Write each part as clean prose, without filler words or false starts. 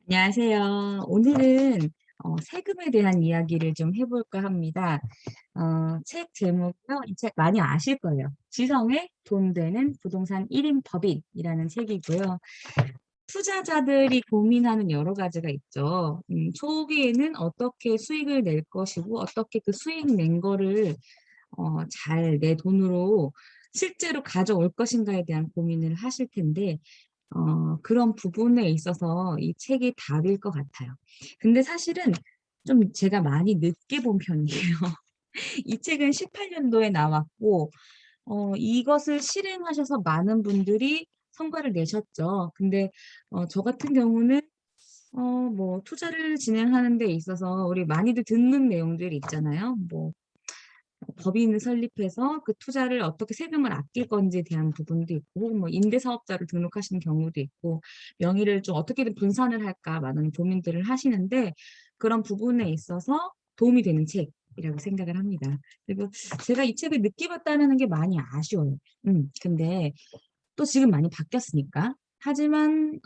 안녕하세요. 오늘은 세금에 대한 이야기를 좀 해볼까 합니다. 책 제목이요. 이 책 많이 아실 거예요. 지성의 돈 되는 부동산 1인 법인이라는 책이고요. 투자자들이 고민하는 여러 가지가 있죠. 초기에는 어떻게 수익을 낼 것이고 어떻게 그 수익 낸 거를 잘 내 돈으로 실제로 가져올 것인가에 대한 고민을 하실 텐데 그런 부분에 있어서 이 책이 답일 것 같아요. 근데 사실은 좀 제가 많이 늦게 본 편이에요. 이 책은 18년도에 나왔고 이것을 실행하셔서 많은 분들이 성과를 내셨죠. 근데 저 같은 경우는 뭐 투자를 진행하는 데 있어서 우리 많이들 듣는 내용들이 있잖아요. 뭐 법인을 설립해서 그 투자를 어떻게 세금을 아낄 건지에 대한 부분도 있고, 혹은 뭐 임대사업자를 등록하시는 경우도 있고, 명의를 좀 어떻게든 분산을 할까 많은 고민들을 하시는데, 그런 부분에 있어서 도움이 되는 책이라고 생각을 합니다. 그리고 제가 이 책을 늦게 봤다는 게 많이 아쉬워요. 근데 또 지금 많이 바뀌었으니까. 하지만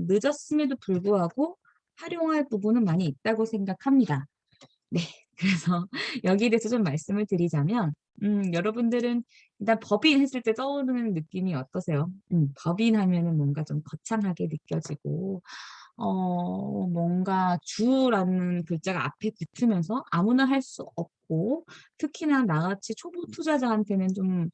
늦었음에도 불구하고 활용할 부분은 많이 있다고 생각합니다. 네. 그래서 여기에 대해서 좀 말씀을 드리자면 여러분들은 일단 법인 했을 때 떠오르는 느낌이 어떠세요? 법인 하면은 뭔가 좀 거창하게 느껴지고 뭔가 주라는 글자가 앞에 붙으면서 아무나 할 수 없고, 특히나 나같이 초보 투자자한테는 좀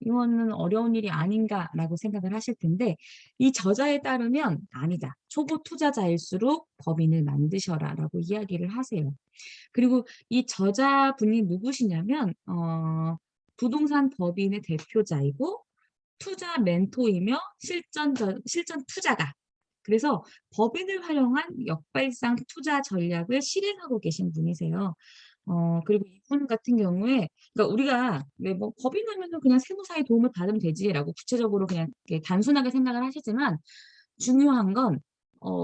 '이거는 어려운 일이 아닌가.'라고 생각을 하실 텐데, 이 저자에 따르면 "아니다. 초보 투자자일수록 법인을 만드셔라."라고 이야기를 하세요. 그리고 이 저자분이 누구시냐면 부동산 법인의 대표자이고 투자 멘토이며 실전 투자가. 그래서 법인을 활용한 역발상 투자 전략을 실행하고 계신 분이세요. 그리고 이분 같은 경우에, 그러니까 우리가 왜 뭐 '법인하면은 그냥 세무사의 도움을 받으면 되지.'라고 구체적으로 그냥 이렇게 단순하게 생각을 하시지만, 중요한 건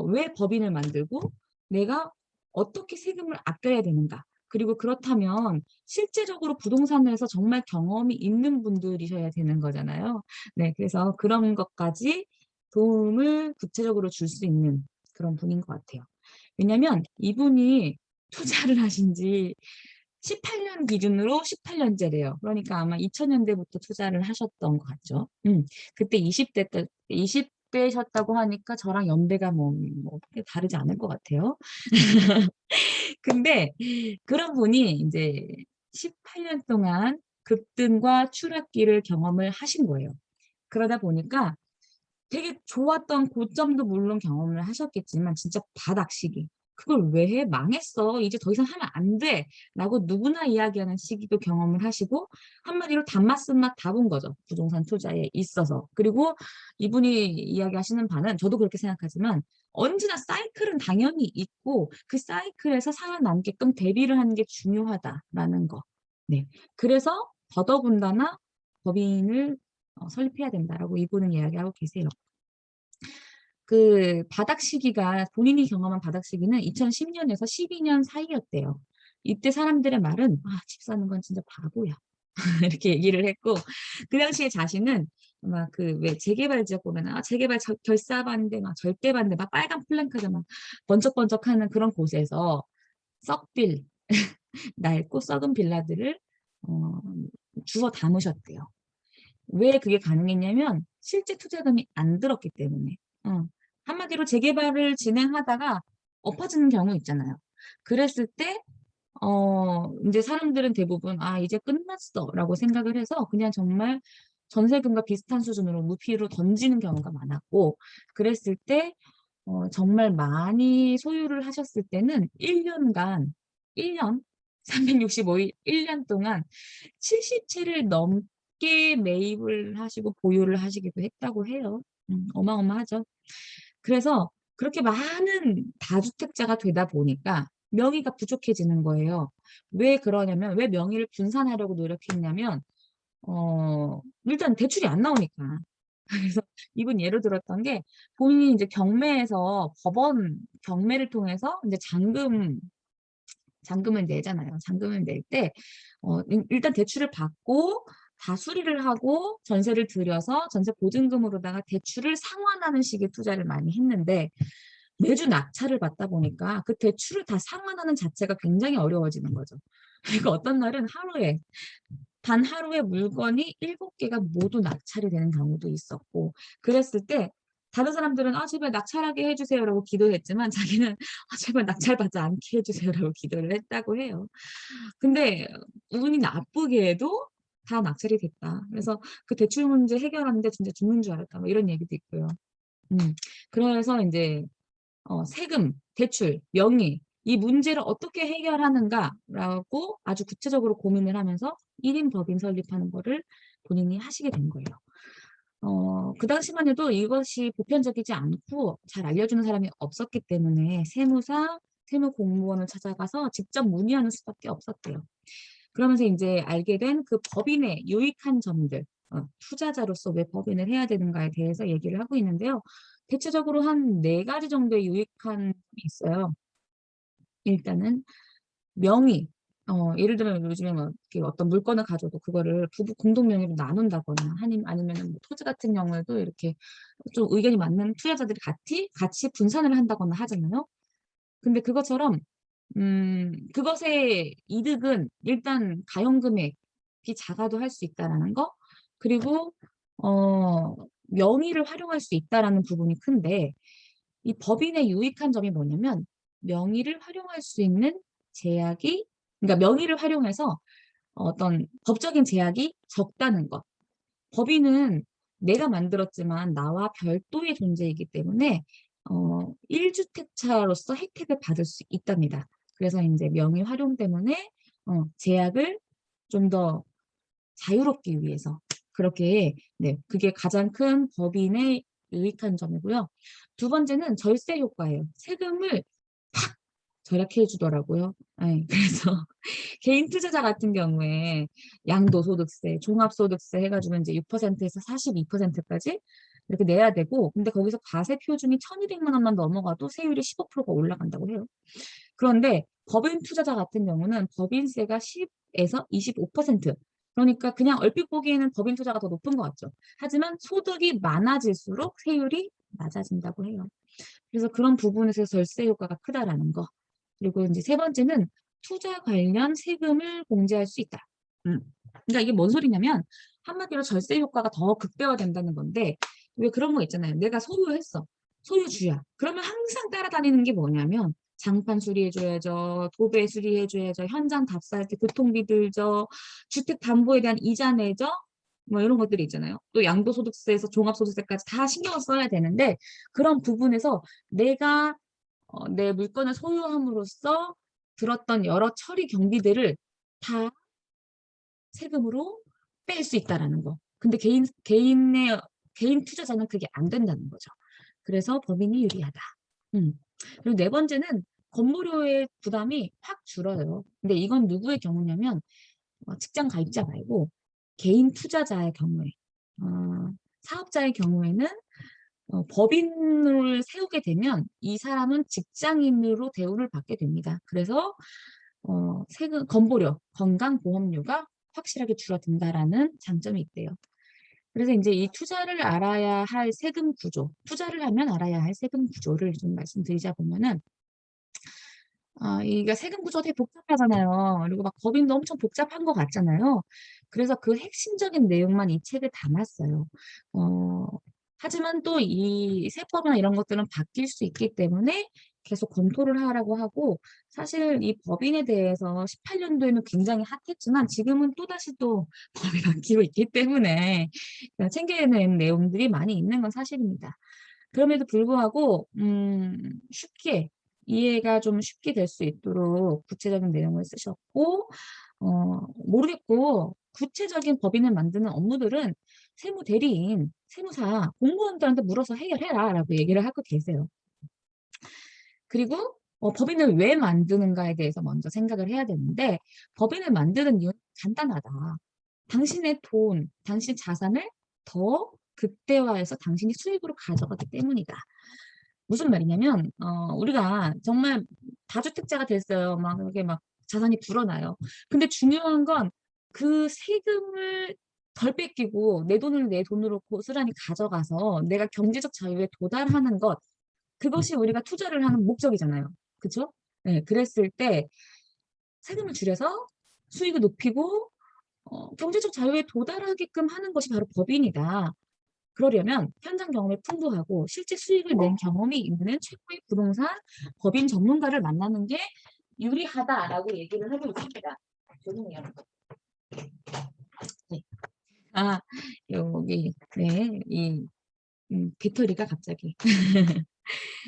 왜 법인을 만들고 내가 어떻게 세금을 아껴야 되는가. 그리고 그렇다면 실제적으로 부동산에서 정말 경험이 있는 분들이셔야 되는 거잖아요. 네. 그래서 그런 것까지 도움을 구체적으로 줄 수 있는 그런 분인 것 같아요. 왜냐면 이분이 투자를 하신 지 18년 기준으로 18년째래요. 그러니까 아마 2000 년대부터 투자를 하셨던 것 같죠. 그때 20대 때 20대셨다고 하니까 저랑 연배가 뭐 크게 다르지 않을 것 같아요. 근데 그런 분이 인제 18년 동안 급등과 추락기를 경험을 하신 거예요. 그러다 보니까 되게 좋았던 고점도 물론 경험을 하셨겠지만, 진짜 바닥 시기. '그걸 왜 해? 망했어. 이제 더 이상 하면 안 돼.'라고 누구나 이야기하는 시기도 경험을 하시고, 한마디로 단맛 쓴맛 다 본 거죠, 부동산 투자에 있어서. 그리고 이분이 이야기하시는 바는, 저도 그렇게 생각하지만, 언제나 사이클은 당연히 있고 그 사이클에서 살아남게끔 대비를 하는 게 중요하다라는 거. 네. 그래서 더더군다나 법인을 설립해야 된다라고 이분은 이야기하고 계세요. 그 바닥 시기가, 본인이 경험한 바닥 시기는 2010 년에서 12년 사이였대요. 이때 사람들의 말은 "아 집 사는 건 진짜 바보야." 이렇게 얘기를 했고, 그 당시에 자신은 막 그 왜 재개발 지역 보면은 재개발 결사 반대, 막 절대 반대, 막 빨간 플래카드 막 번쩍번쩍하는 그런 곳에서 썩빌 낡고 썩은 빌라들을 어 주워 담으셨대요. 왜 그게 가능했냐면 실제 투자금이 안 들었기 때문에. 어. 한마디로 재개발을 진행하다가 엎어지는 경우 있잖아요. 그랬을 때 인제 사람들은 대부분 '아 이제 끝났어.'라고 생각을 해서 그냥 정말 전세금과 비슷한 수준으로 무피로 던지는 경우가 많았고, 그랬을 때 정말 많이 소유를 하셨을 때는 1 년간, 1 년 365일 1년 동안 70 채를 넘게 매입을 하시고 보유를 하시기도 했다고 해요. 어마어마하죠. 그래서 그렇게 많은 다주택자가 되다 보니까 명의가 부족해지는 거예요. 왜 그러냐면, 왜 명의를 분산하려고 노력했냐면 일단 대출이 안 나오니까. 그래서 이분 예로 들었던 게, 본인이 인제 경매에서 법원 경매를 통해서 인제 잔금을 내잖아요. 잔금을 낼 때 일단 대출을 받고 다 수리를 하고 전세를 들여서 전세 보증금으로다가 대출을 상환하는 식의 투자를 많이 했는데, 매주 낙찰을 받다 보니까 그 대출을 다 상환하는 자체가 굉장히 어려워지는 거죠. 그러니까 어떤 날은 하루에 단 하루에 물건이 7개가 모두 낙찰이 되는 경우도 있었고, 그랬을 때 다른 사람들은 "아 제발 낙찰하게 해 주세요."라고 기도했지만 자기는 "아 제발 낙찰받지 않게 해 주세요."라고 기도를 했다고 해요. 근데 운이 나쁘게도 다 낙찰이 됐다. 그래서 그 대출 문제 해결하는데 진짜 죽는 줄 알았다. 뭐 이런 얘기도 있고요. 음. 그래서 인제 세금, 대출, 명의 이 문제를 어떻게 해결하는가라고 아주 구체적으로 고민을 하면서 1인 법인 설립하는 거를 본인이 하시게 된 거예요. 그 당시만 해도 이것이 보편적이지 않고 잘 알려주는 사람이 없었기 때문에 세무사, 세무공무원을 찾아가서 직접 문의하는 수밖에 없었대요. 그러면서 인제 알게 된 그 법인의 유익한 점들, 투자자로서 왜 법인을 해야 되는가에 대해서 얘기를 하고 있는데요. 대체적으로 한 4 가지 정도의 유익한 점이 있어요. 일단은 명의. 예를 들면 요즘에 뭐 이렇게 어떤 물건을 가져도 그거를 부부 공동 명의로 나눈다거나 아니면은 뭐 토지 같은 경우에도 이렇게 좀 의견이 맞는 투자자들이 같이 분산을 한다거나 하잖아요. 근데 그것처럼 그것의 이득은 일단 가용 금액이 작아도 할 수 있다라는 거, 그리고 어 명의를 활용할 수 있다라는 부분이 큰데, 이 법인의 유익한 점이 뭐냐면 명의를 활용할 수 있는 제약이, 그러니까 명의를 활용해서 어떤 법적인 제약이 적다는 것. 법인은 내가 만들었지만 나와 별도의 존재이기 때문에 1 주택자로서 혜택을 받을 수 있답니다. 그래서 인제 명의 활용 때문에 제약을 좀 더 자유롭기 위해서 그렇게, 네, 그게 가장 큰 법인의 유익한 점이고요. 두 번째는 절세 효과예요. 세금을 팍 절약해 주더라고요. 예. 그래서 개인 투자자 같은 경우에 양도소득세, 종합소득세 해 가지고 인제 6% 에서 42% 까지 이렇게 내야 되고, 근데 거기서 과세 표준이 1,200만 원만 넘어가도 세율이 15%가 올라간다고 해요. 그런데 법인 투자자 같은 경우는 법인세가 10 에서 25%, 그러니까 그냥 얼핏 보기에는 법인 투자가 더 높은 것 같죠. 하지만 소득이 많아질수록 세율이 낮아진다고 해요. 그래서 그런 부분에서 절세 효과가 크다라는 거. 그리고 인제 세 번째는 투자 관련 세금을 공제할 수 있다. 음. 그러니까 이게 뭔 소리냐면 한마디로 절세 효과가 더 극대화된다는 건데, 왜 그런 거 있잖아요. 내가 소유했어. 소유주야. 그러면 항상 따라다니는 게 뭐냐면 장판 수리해 줘야죠. 도배 수리해 줘야죠. 현장 답사할 때 교통비 들죠. 주택 담보에 대한 이자 내죠. 뭐 이런 것들이 있잖아요. 또 양도소득세에서 종합소득세까지 다 신경을 써야 되는데, 그런 부분에서 내가 내 물건을 소유함으로써 들었던 여러 처리 경비들을 다 세금으로 뺄 수 있다라는 거. 근데 개인 투자자는 그게 안 된다는 거죠. 그래서 법인이 유리하다. 음. 그리고 네 번째는 건보료의 부담이 확 줄어요. 근데 이건 누구의 경우냐면 직장 가입자 말고 개인 투자자의 경우에, 사업자의 경우에는 법인을 세우게 되면 이 사람은 직장인으로 대우를 받게 됩니다. 그래서 세금 건보료, 건강보험료가 확실하게 줄어든다라는 장점이 있대요. 그래서 인제 이 투자를 알아야 할 세금 구조, 투자를 하면 알아야 할 세금 구조를 좀 말씀드리자 보면은, 이게 세금 구조가 되게 복잡하잖아요. 그리고 막 법인도 엄청 복잡한 것 같잖아요. 그래서 그 핵심적인 내용만 이 책에 담았어요. 어 하지만 또 이 세법이나 이런 것들은 바뀔 수 있기 때문에 계속 검토를 하라고 하고, 사실 이 법인에 대해서 18 년도에는 굉장히 핫했지만 지금은 또다시 또 법이 바뀌고 있기 때문에 챙겨야 되는 내용들이 많이 있는 건 사실입니다. 그럼에도 불구하고 쉽게 이해가 좀 쉽게 될 수 있도록 구체적인 내용을 쓰셨고, 모르겠고 구체적인 법인을 만드는 업무들은 세무 대리인, 세무사, 공무원들한테 물어서 해결해라라고 얘기를 하고 계세요. 그리고 법인을 왜 만드는가에 대해서 먼저 생각을 해야 되는데, 법인을 만드는 이유는 간단하다. 당신의 돈, 당신 자산을 더 극대화해서 당신이 수익으로 가져가기 때문이다. 무슨 말이냐면 우리가 정말 다주택자가 됐어요. 막 이렇게 막 자산이 불어나요. 근데 중요한 건 그 세금을 덜 뺏기고 내 돈을 내 돈으로 고스란히 가져가서 내가 경제적 자유에 도달하는 것, 그것이 우리가 투자를 하는 목적이잖아요. 그쵸? 네, 그랬을 때 세금을 줄여서 수익을 높이고 경제적 자유에 도달하게끔 하는 것이 바로 법인이다. 그러려면 현장 경험이 풍부하고 실제 수익을 낸 경험이 있는 최고의 부동산 법인 전문가를 만나는 게 유리하다라고 얘기를 하고 있습니다. 죄송해요. 네. 아, 여기, 네, 배터리가 갑자기.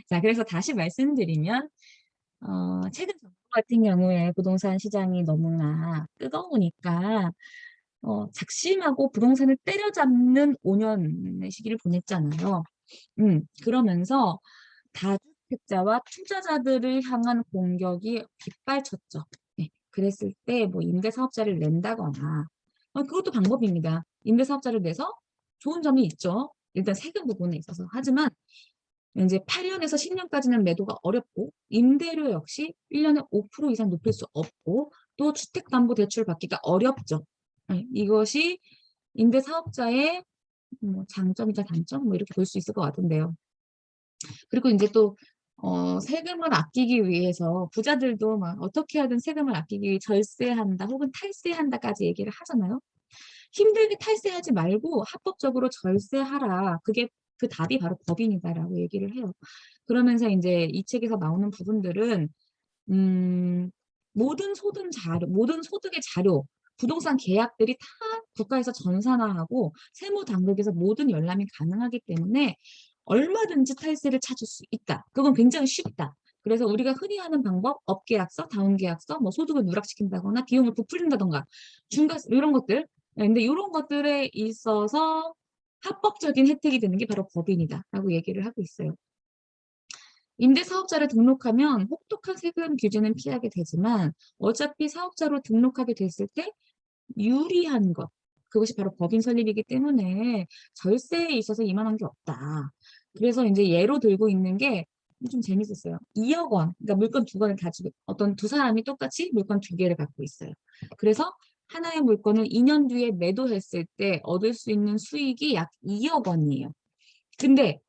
자, 그래서 다시 말씀드리면, 최근 정부 같은 경우에 부동산 시장이 너무나 뜨거우니까, 작심하고 부동산을 때려잡는 5년의 시기를 보냈잖아요. 그러면서 다주택자와 투자자들을 향한 공격이 빗발쳤죠. 네, 그랬을 때 뭐 임대사업자를 낸다거나 그것도 방법입니다. 임대사업자를 내서 좋은 점이 있죠. 일단 세금 부분에 있어서. 하지만 이제 8년에서 10년까지는 매도가 어렵고 임대료 역시 1년에 5% 이상 높일 수 없고 또 주택담보대출 받기가 어렵죠. 네, 이것이 임대사업자의 뭐 장점이자 단점 뭐 이렇게 볼 수 있을 것 같은데요. 그리고 이제 또 세금을 아끼기 위해서 부자들도 막 어떻게 하든 세금을 아끼기 위해 절세한다 혹은 탈세한다까지 얘기를 하잖아요. 힘들게 탈세하지 말고 합법적으로 절세하라. 그게 그 답이 바로 법인이다라고 얘기를 해요. 그러면서 이제 이 책에서 나오는 부분들은 음, 모든 소득의 자료, 부동산 계약들이 다 국가에서 전산화하고 세무 당국에서 모든 열람이 가능하기 때문에 얼마든지 탈세를 찾을 수 있다. 그건 굉장히 쉽다. 그래서 우리가 흔히 하는 방법, 업계약서, 다운계약서, 뭐 소득을 누락시킨다거나 비용을 부풀린다던가 중과 이런 것들. 네, 근데 이런 것들에 있어서 합법적인 혜택이 되는 게 바로 법인이다라고 얘기를 하고 있어요. 임대사업자를 등록하면 혹독한 세금 규제는 피하게 되지만 어차피 사업자로 등록하게 됐을 때 유리한 것, 그것이 바로 법인 설립이기 때문에 절세에 있어서 이만한 게 없다. 그래서 이제 예로 들고 있는 게 좀 재밌었어요. 2억 원, 그러니까 물건 두 건을 가지고 어떤 두 사람이 똑같이 물건 두 개를 갖고 있어요. 그래서 하나의 물건을 2년 뒤에 매도했을 때 얻을 수 있는 수익이 약 2억 원이에요. 근데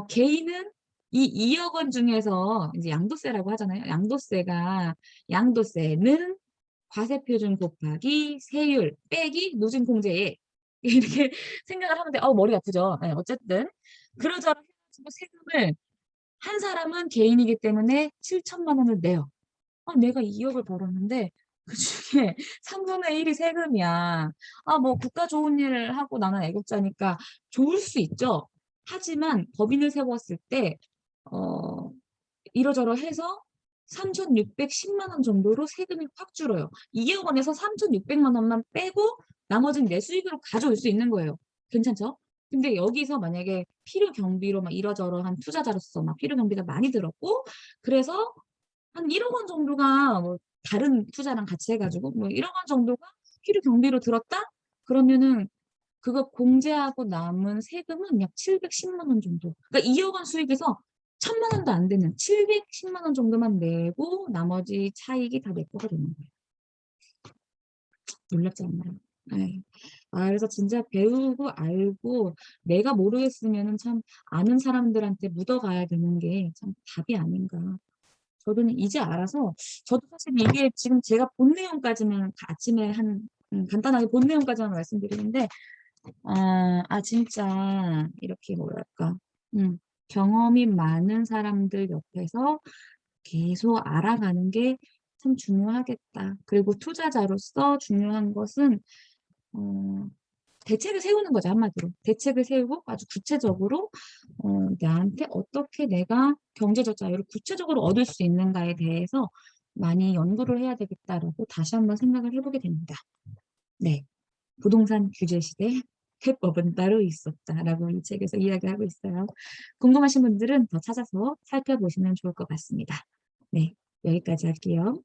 개인은 이 2억 원 중에서 이제 양도세라고 하잖아요. 양도세는 과세표준 곱하기 세율 빼기 누진공제액 이렇게 생각을 하면 돼. 머리 아프죠. 네, 어쨌든 그러저러 해가지고 세금을 한 사람은 개인이기 때문에 7천만 원을 내요. 내가 2억을 벌었는데 그중에 3분의 1이 세금이야. 뭐 국가 좋은 일을 하고 나는 애국자니까 좋을 수 있죠. 하지만 법인을 세웠을 때 어, 이러저러 해서 3,610만 원 정도로 세금이 확 줄어요. 2억 원에서 3,600만 원만 빼고 나머지는 내 수익으로 가져올 수 있는 거예요. 괜찮죠? 근데 여기서 만약에 필요 경비로 막 이러저러한 투자자로서 막 필요 경비가 많이 들었고 그래서 한 1억 원 정도가 뭐 다른 투자랑 같이 해가지고 뭐 1억 원 정도가 필요 경비로 들었다? 그러면은 그거 공제하고 남은 세금은 약 710만 원 정도. 그러니까 2억 원 수익에서 1,000만 원도 안 되는 710만 원 정도만 내고 나머지 차익이 다 내 거가 되는 거예요. 놀랍지 않나요? 네. 그래서 진짜 배우고 알고 내가 모르겠으면은 참 아는 사람들한테 묻어가야 되는 게 참 답이 아닌가. 저는 이제 알아서 저도 사실 이게 지금 제가 본 내용까지만 아침에 간단하게 본 내용까지만 말씀드리는데 진짜 이렇게 뭐랄까 경험이 많은 사람들 옆에서 계속 알아가는 게 참 중요하겠다. 그리고 투자자로서 중요한 것은 대책을 세우는 거죠, 한마디로. 대책을 세우고 아주 구체적으로 나한테 어떻게 내가 경제적 자유를 구체적으로 얻을 수 있는가에 대해서 많이 연구를 해야 되겠다라고 다시 한번 생각을 해보게 됩니다. 네. 부동산 규제 시대 해법은 따로 있었다라고 이 책에서 이야기하고 있어요. 궁금하신 분들은 더 찾아서 살펴보시면 좋을 것 같습니다. 네, 여기까지 할게요.